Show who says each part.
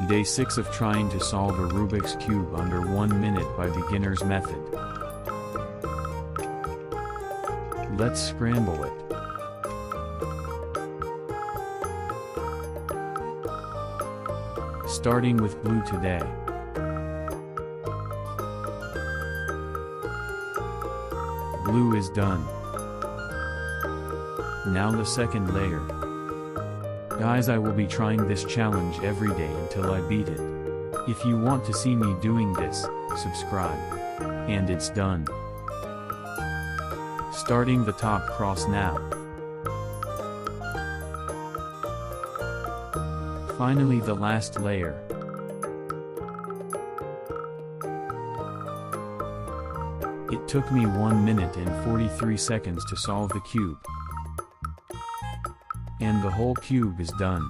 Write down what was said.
Speaker 1: Day 6 of trying to solve a Rubik's Cube under 1 minute by beginner's method. Let's scramble it. Starting with blue today. Blue is done. Now the second layer. Guys, I will be trying this challenge every day until I beat it. If you want to see me doing this, subscribe. And it's done. Starting the top cross now. Finally the last layer. It took me 1 minute and 43 seconds to solve the cube. And the whole cube is done.